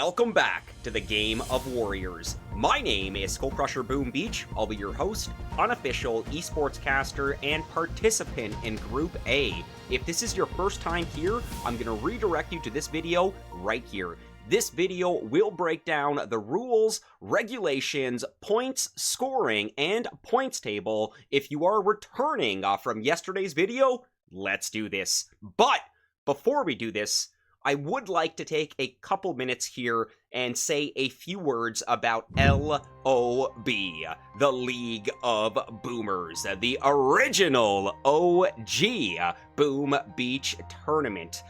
Welcome back to the Game of Warriors. My name is SkullCrusher Boom Beach. I'll be your host, unofficial esports caster, and participant in Group A. If this is your first time here, I'm going to redirect you to this video right here. This video will break down the rules, regulations, points, scoring, and points table. If you are returning from yesterday's video, let's do this. But before we do this, I would like to take a couple minutes here and say a few words about LOB, the League of Boomers, the original OG Boom Beach tournament.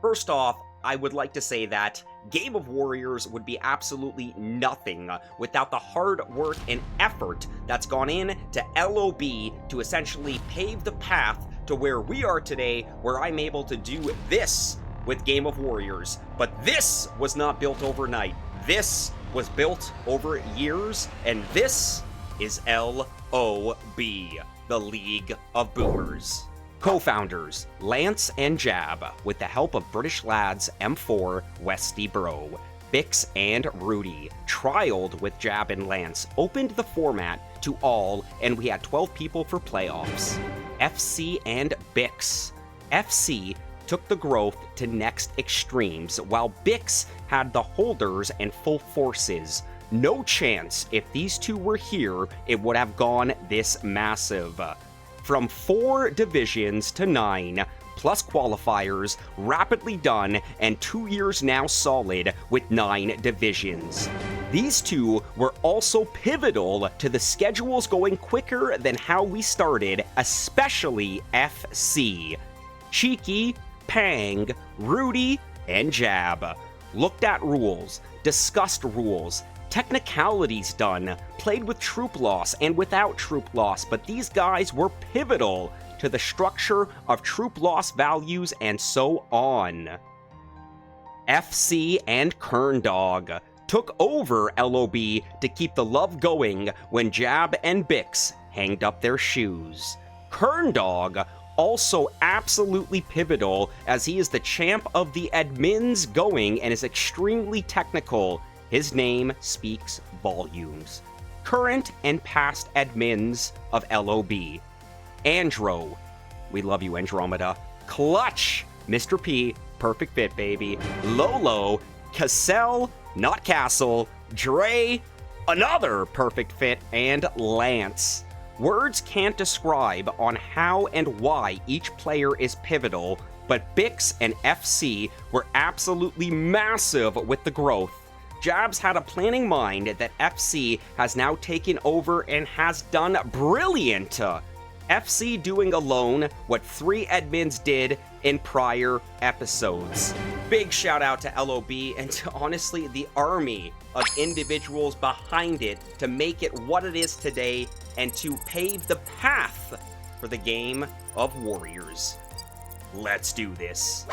First off, I would like to say that Game of Warriors would be absolutely nothing without the hard work and effort that's gone in to LOB to essentially pave the path to where we are today, where I'm able to do this with Game of Warriors. But this was not built overnight. This was built over years, and this is LOB, the League of Boomers. Co-founders, Lance and Jab, with the help of British lads M4, Westy Bro, Bix and Rudy, trialed with Jab and Lance, opened the format to all, and we had 12 people for playoffs. FC and Bix. FC took the growth to next extremes, while Bix had the holders and full forces. No chance if these two were here, it would have gone this massive. From 4 divisions to 9, plus qualifiers, rapidly done, and 2 years now solid with 9 divisions. These two were also pivotal to the schedules going quicker than how we started, especially FC. Cheeky, Pang, Rudy, and Jab looked at rules, discussed rules, technicalities done, played with troop loss and without troop loss, but these guys were pivotal to the structure of troop loss values and so on. FC and Kerndog took over LOB to keep the love going when Jab and Bix hanged up their shoes. Kerndog also absolutely pivotal, as he is the champ of the admins going and is extremely technical. His name speaks volumes. Current and past admins of LOB. Andro, we love you, Andromeda. Clutch, Mr. P, perfect fit, baby. Lolo, Cassell, not Castle. Dre, another perfect fit, and Lance. Words can't describe on how and why each player is pivotal, but Bix and FC were absolutely massive with the growth. Jabs had a planning mind that FC has now taken over and has done brilliant. FC doing alone what 3 admins did in prior episodes. Big shout out to LOB and to honestly the army of individuals behind it to make it what it is today and to pave the path for the Game of Warriors. Let's do this.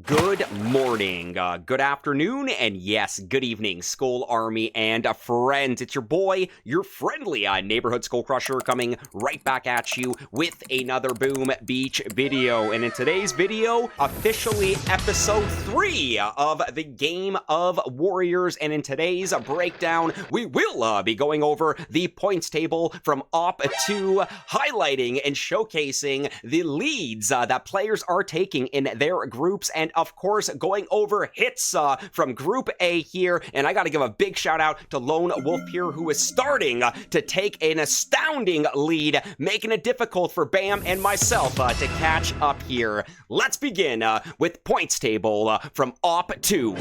Good morning, good afternoon, and yes, good evening, Skull Army and friends. It's your boy, your friendly neighborhood SkullCrusher, coming right back at you with another Boom Beach video. And in today's video, officially episode 3 of the Game of Warriors. And in today's breakdown, we will be going over the points table from Op 2, highlighting and showcasing the leads that players are taking in their groups, and of course, going over hits from Group A here. And I got to give a big shout out to LoneWolf here, who is starting to take an astounding lead, making it difficult for Bam and myself to catch up here. Let's begin with points table from Op 2.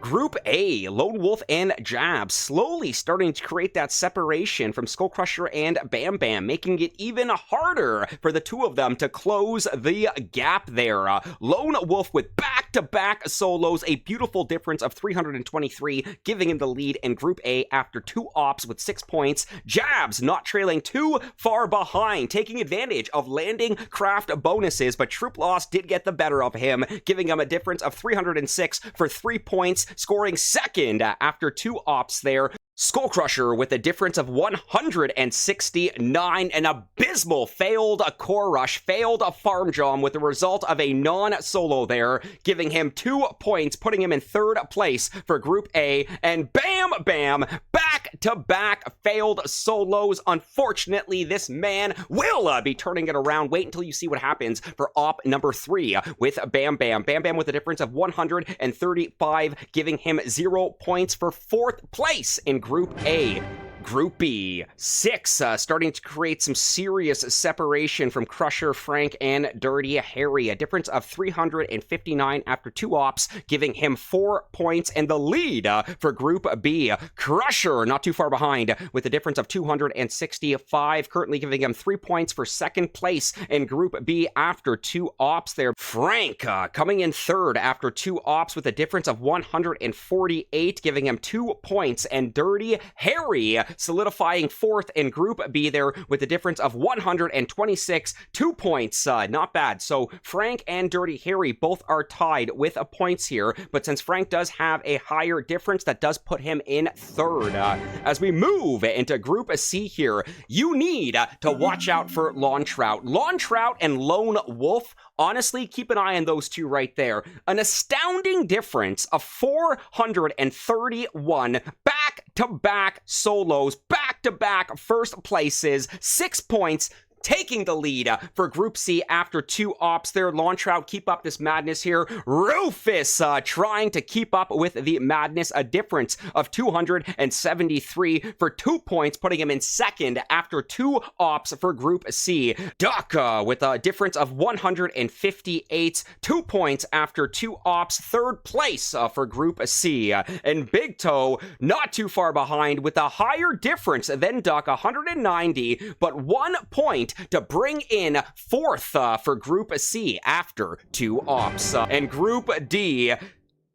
Group A, LoneWolf and Jab slowly starting to create that separation from SkullCrusher and Bam Bam, making it even harder for the two of them to close the gap there. LoneWolf with back-to-back solos, a beautiful difference of 323, giving him the lead in Group A after 2 ops with 6 points. Jab's not trailing too far behind, taking advantage of landing craft bonuses, but troop loss did get the better of him, giving him a difference of 306 for 3 points, scoring second after 2 ops there. SkullCrusher with a difference of 169, an abysmal failed core rush, failed a farm jump with the result of a non-solo there, giving him 2 points, putting him in 3rd place for Group A, and bam, bam, back-to-back failed solos. Unfortunately, this man will be turning it around. Wait until you see what happens for op number 3 with Bam Bam. Bam Bam with a difference of 135, giving him 0 points for 4th place in Group A. Group B, 6, starting to create some serious separation from Crusher, Frank, and Dirty Harry. A difference of 359 after 2 ops, giving him 4 points and the lead for Group B. Crusher, not too far behind, with a difference of 265, currently giving him 3 points for 2nd place in Group B after 2 ops there. Frank, coming in 3rd after 2 ops with a difference of 148, giving him 2 points, and Dirty Harry solidifying 4th in Group B there with a difference of 126, 2 points. Not bad. So Frank and Dirty Harry both are tied with points here, but since Frank does have a higher difference, that does put him in 3rd. As we move into Group C here, you need to watch out for Lawn Trout. Lawn Trout and Lone Wolf, honestly, keep an eye on those two right there. An astounding difference of 431 back-to-back solos, back-to-back 1st places, 6 points, taking the lead for Group C after 2 ops there. Lawn Trout, keep up this madness here. Rufus trying to keep up with the madness. A difference of 273 for 2 points, putting him in 2nd after 2 ops for Group C. Duck with a difference of 158, 2 points after 2 ops, 3rd place for Group C. And Big Toe, not too far behind with a higher difference than Duck, 190, but 1 point to bring in 4th for Group C after 2 ops. And Group D,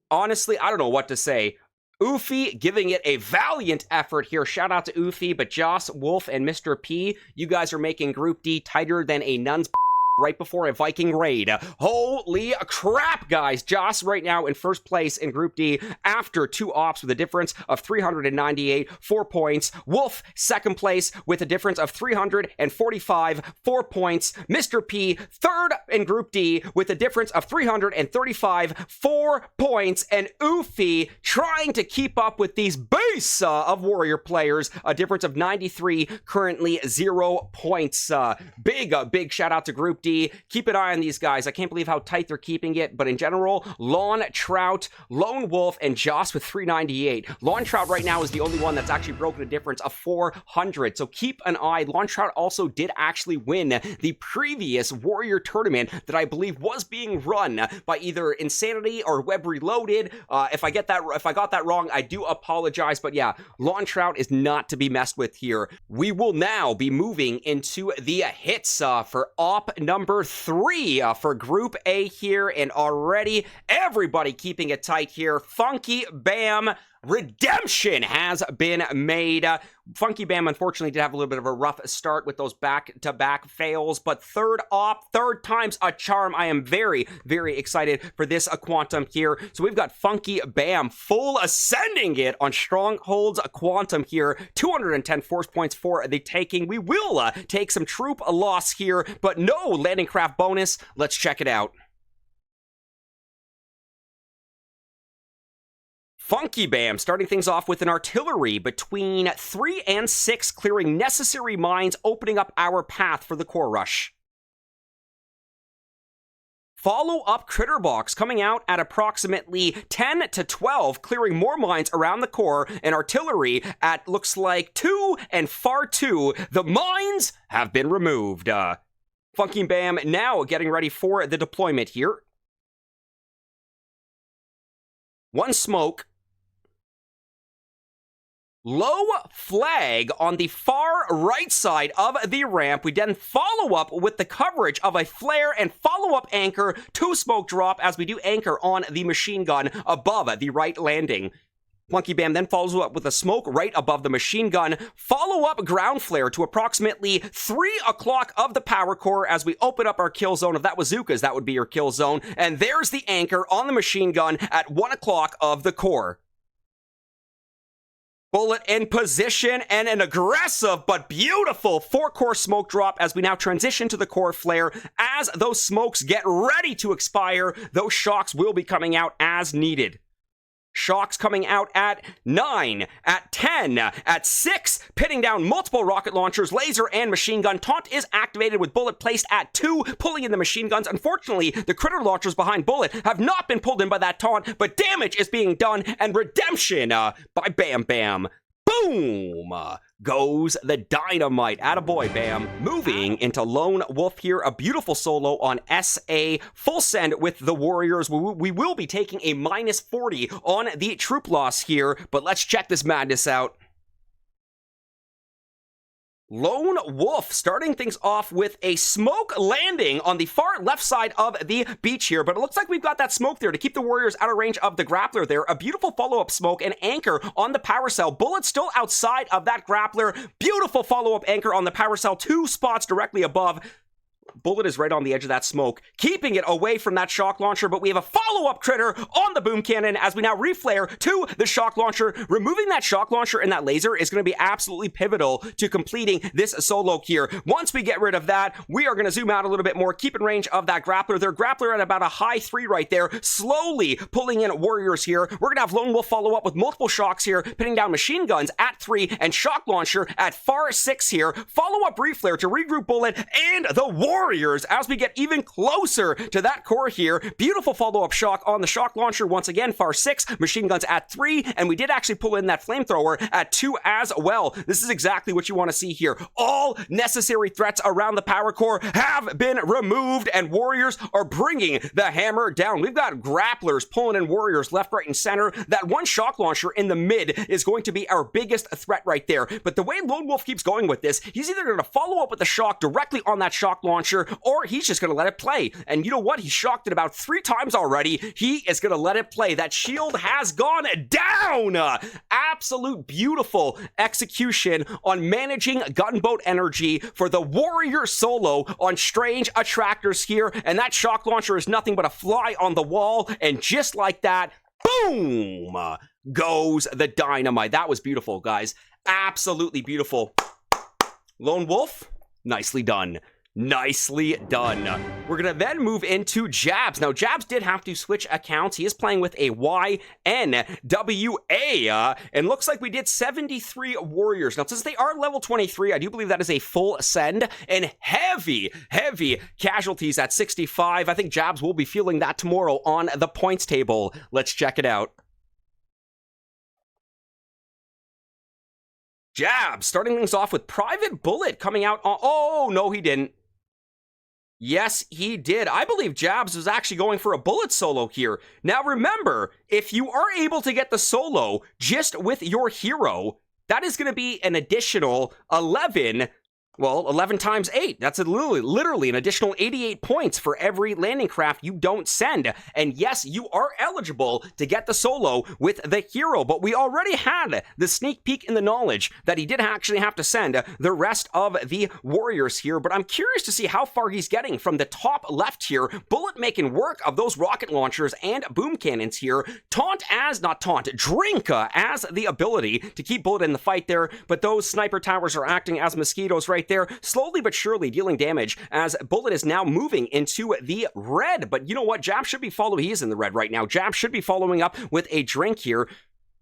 honestly, I don't know what to say. Oofy giving it a valiant effort here. Shout out to Oofy, but Joss, Wolf, and Mr. P, you guys are making Group D tighter than a nun's right before a Viking raid. Holy crap, guys. Joss right now in 1st place in Group D after 2 ops with a difference of 398, 4 points. Wolf, 2nd place with a difference of 345, 4 points. Mr. P, 3rd in Group D with a difference of 335, 4 points. And Oofy trying to keep up with these base of Warrior players. A difference of 93, currently 0 points. Big shout out to Group D. Keep an eye on these guys. I can't believe how tight they're keeping it, but in general, Lawn Trout, Lone Wolf, and Joss with 398. Lawn Trout right now is the only one that's actually broken a difference of 400, so keep an eye. Lawn Trout also did actually win the previous Warrior tournament that I believe was being run by either Insanity or Web Reloaded. If I got that wrong, I do apologize, but yeah, Lawn Trout is not to be messed with here. We will now be moving into the hits for op number 3 for Group A here, and already everybody keeping it tight here. Funky Bam, redemption has been made. Funky Bam unfortunately did have a little bit of a rough start with those back-to-back fails, but 3rd op, 3rd time's a charm. I am very, very excited for this Quantum here. So we've got Funky Bam full ascending it on Strongholds Quantum here. 210 force points for the taking. We will take some troop loss here, but no landing craft bonus. Let's check it out. Funky Bam starting things off with an artillery between 3 and 6, clearing necessary mines, opening up our path for the core rush. Follow-up Critter Box coming out at approximately 10 to 12, clearing more mines around the core, and artillery at looks like 2 and far 2. The mines have been removed. Funky Bam now getting ready for the deployment here. 1 smoke. Low flag on the far right side of the ramp. We then follow up with the coverage of a flare and follow-up anchor, 2 smoke drop as we do anchor on the machine gun above the right landing. Funky Bam then follows up with a smoke right above the machine gun. Follow-up ground flare to approximately 3 o'clock of the power core as we open up our kill zone. If that was Zuka's, that would be your kill zone. And there's the anchor on the machine gun at 1 o'clock of the core. Bullet in position and an aggressive but beautiful 4-core smoke drop as we now transition to the core flare. As those smokes get ready to expire, those shocks will be coming out as needed. Shocks coming out at 9, at 10, at 6, pitting down multiple rocket launchers, laser, and machine gun. Taunt is activated with Bullet placed at 2, pulling in the machine guns. Unfortunately, the critter launchers behind Bullet have not been pulled in by that taunt, but damage is being done, and redemption by Bam Bam. Boom! Goes the dynamite. Attaboy, Bam. Moving into Lone Wolf here. A beautiful solo on SA. Full send with the Warriors. We will be taking a -40 on the troop loss here, but let's check this madness out. Lone Wolf starting things off with a smoke landing on the far left side of the beach here, but it looks like we've got that smoke there to keep the Warriors out of range of the grappler there. A beautiful follow-up smoke and anchor on the power cell. Bullet still outside of that grappler. Beautiful follow-up anchor on the power cell, 2 spots directly above. Bullet is right on the edge of that smoke, keeping it away from that shock launcher, but we have a follow-up critter on the boom cannon as we now reflare to the shock launcher. Removing that shock launcher and that laser is going to be absolutely pivotal to completing this solo here. Once we get rid of that, we are going to zoom out a little bit more, keep in range of that grappler. Their grappler at about a high 3 right there, slowly pulling in Warriors here. We're going to have Lone Wolf follow up with multiple shocks here, pinning down machine guns at 3 and shock launcher at far 6 here. Follow-up reflare to regroup Bullet and the Warriors as we get even closer to that core here. Beautiful follow-up shock on the shock launcher once again, far 6, machine guns at 3, and we did actually pull in that flamethrower at 2 as well. This is exactly what you want to see here. All necessary threats around the power core have been removed, and Warriors are bringing the hammer down. We've got grapplers pulling in Warriors left, right, and center. That one shock launcher in the mid is going to be our biggest threat right there, but the way Lone Wolf keeps going with this, he's either going to follow up with the shock directly on that shock launcher, or he's just going to let it play. And you know what? He shocked it about 3 times already. He is going to let it play. That shield has gone down. Absolute beautiful execution on managing gunboat energy for the Warrior solo on strange attractors here. And that shock launcher is nothing but a fly on the wall. And just like that, boom, goes the dynamite. That was beautiful, guys. Absolutely beautiful. Lone Wolf, nicely done. Nicely done. We're going to then move into Jabs. Now, Jabs did have to switch accounts. He is playing with a YNWA, and looks like we did 73 Warriors. Now, since they are level 23, I do believe that is a full send, and heavy casualties at 65. I think Jabs will be feeling that tomorrow on the points table. Let's check it out. Jabs starting things off with Private Bullet coming out on... Oh, no, he didn't. Yes, he did. I believe Jabs was actually going for a Bullet solo here. Now remember, if you are able to get the solo just with your hero, that is going to be an additional 11 times 8. That's literally an additional 88 points for every landing craft you don't send. And yes, you are eligible to get the solo with the hero, but we already had the sneak peek in the knowledge that he did actually have to send the rest of the Warriors here. But I'm curious to see how far he's getting from the top left here. Bullet making work of those rocket launchers and boom cannons here. Drink as the ability to keep Bullet in the fight there, but those sniper towers are acting as mosquitoes right there, slowly but surely dealing damage as Bullet is now moving into the red. But you know what? Jab should be following. He is in the red right now. Jab should be following up with a drink here.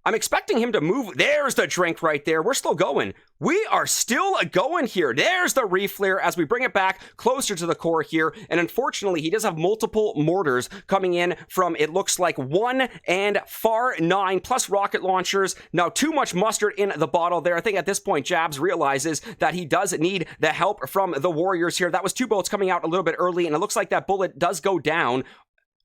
I'm expecting him to move. There's the drink right there. We're still going. We are still going here. There's the reflare as we bring it back closer to the core here. And unfortunately, he does have multiple mortars coming in from, it looks like, 1 and far 9, plus rocket launchers. Now, too much mustard in the bottle there. I think at this point, Jabs realizes that he does need the help from the Warriors here. That was 2 bolts coming out a little bit early, and it looks like that Bullet does go down.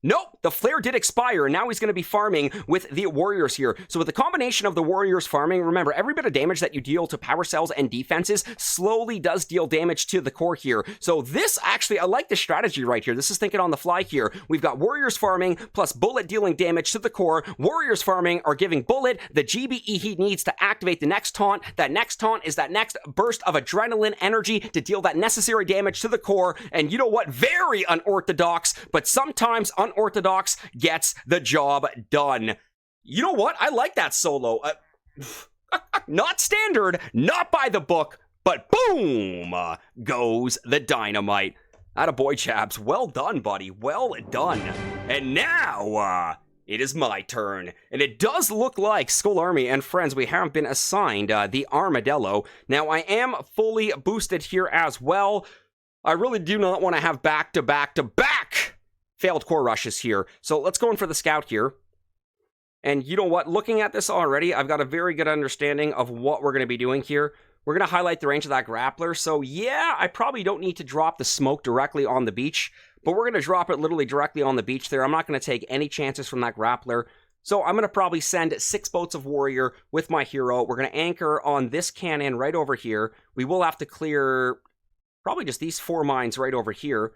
Nope, the flare did expire, and now he's going to be farming with the Warriors here. So with the combination of the Warriors farming, remember, every bit of damage that you deal to power cells and defenses slowly does deal damage to the core here. So this actually, I like this strategy right here. This is thinking on the fly here. We've got Warriors farming plus Bullet dealing damage to the core. Warriors farming are giving Bullet the GBE he needs to activate the next taunt. That next taunt is that next burst of adrenaline energy to deal that necessary damage to the core. And you know what? Very unorthodox, but sometimes unorthodox gets the job done. You know what? I like that solo. Not standard, not by the book, but boom goes the dynamite. Attaboy, Chabs. Well done, buddy. Well done. And now, it is my turn. And it does look like, Skull Army and friends, we have been assigned the Armadillo. Now, I am fully boosted here as well. I really do not want to have back-to-back-to-back failed core rushes here. So let's go in for the Scout here. And you know what? Looking at this already, I've got a very good understanding of what we're going to be doing here. We're going to highlight the range of that grappler. So yeah, I probably don't need to drop the smoke directly on the beach, but we're going to drop it literally directly on the beach there. I'm not going to take any chances from that grappler. So I'm going to probably send 6 boats of warrior with my hero. We're going to anchor on this cannon right over here. We will have to clear probably just these 4 mines right over here.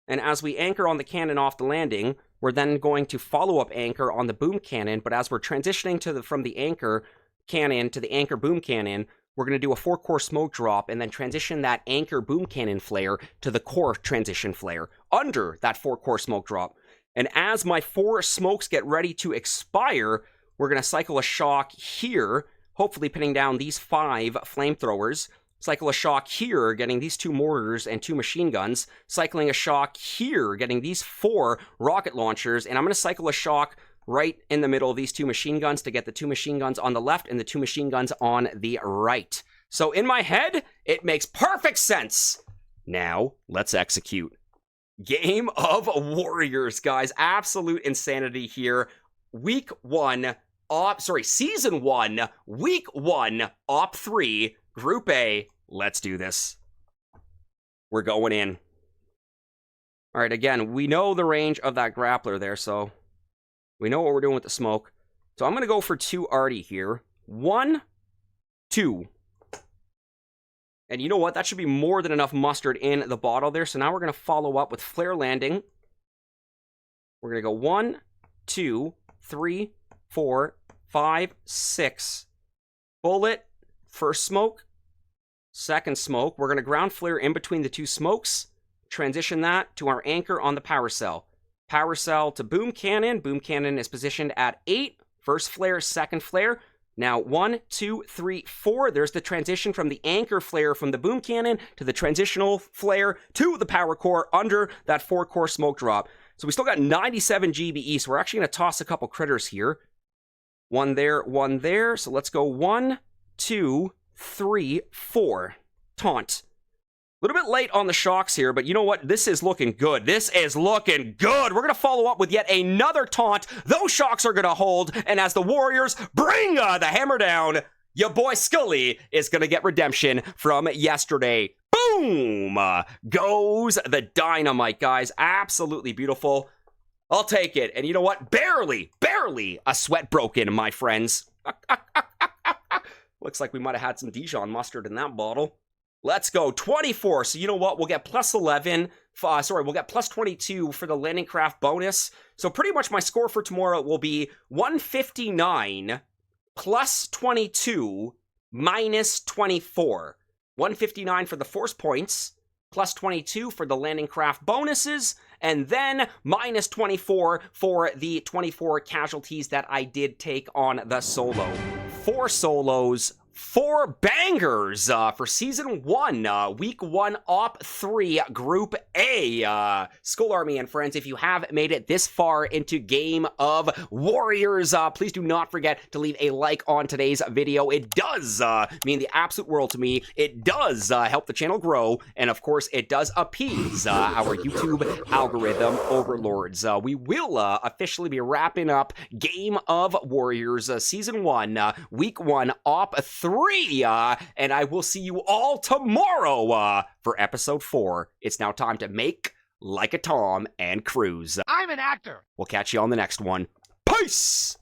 And as we anchor on the cannon off the landing, we're then going to follow-up anchor on the boom cannon. But as we're transitioning from the anchor cannon to the anchor boom cannon, we're going to do a 4-core smoke drop and then transition that anchor boom cannon flare to the core transition flare under that 4-core smoke drop. And as my 4 smokes get ready to expire, we're going to cycle a shock here, hopefully pinning down these 5 flamethrowers. Cycle a shock here, getting these 2 mortars and 2 machine guns. Cycling a shock here, getting these 4 rocket launchers. And I'm going to cycle a shock right in the middle of these 2 machine guns to get the 2 machine guns on the left and the 2 machine guns on the right. So in my head, it makes perfect sense. Now, let's execute. Game of Warriors, guys. Absolute insanity here. Season 1, Week 1, Op 3, Group A. Let's do this. We're going in. All right, again, we know the range of that grappler there, so we know what we're doing with the smoke. So I'm going to go for 2 arty here. 1, 2. And you know what? That should be more than enough mustard in the bottle there. So now we're going to follow up with flare landing. We're going to go 1, 2, 3, 4, 5, 6. Bullet. First smoke. Second smoke. We're going to ground flare in between the 2 smokes. Transition that to our anchor on the power cell. Power cell to boom cannon. Boom cannon is positioned at 8. First flare, second flare. Now 1, 2, 3, 4. There's the transition from the anchor flare from the boom cannon to the transitional flare to the power core under that 4-core smoke drop. So we still got 97 GBE. So we're actually going to toss a couple critters here. 1 there, 1 there. So let's go 1, 2, 3, 4. Taunt. A little bit late on the shocks here, but you know what? This is looking good. This is looking good. We're going to follow up with yet another taunt. Those shocks are going to hold, and as the Warriors bring the hammer down, your boy Skully is going to get redemption from yesterday. Boom! Goes the dynamite, guys. Absolutely beautiful. I'll take it. And you know what? Barely a sweat broken, my friends. Looks like we might have had some Dijon mustard in that bottle. Let's go. 24. So you know what? We'll get plus 11. We'll get plus 22 for the landing craft bonus. So pretty much my score for tomorrow will be 159 plus 22 minus 24. 159 for the force points, plus 22 for the landing craft bonuses, and then minus 24 for the 24 casualties that I did take on the solo. 4 solos, 4 bangers for Season 1, Week 1, Op 3, Group A. Skull Army and friends, if you have made it this far into Game of Warriors, please do not forget to leave a like on today's video. It does mean the absolute world to me. It does help the channel grow, and of course, it does appease our YouTube algorithm overlords. We will officially be wrapping up Game of Warriors Season 1, Week 1, Op 3, and I will see you all tomorrow for Episode 4. It's now time to make like a Tom and cruise. I'm an actor. We'll catch you on the next one. Peace!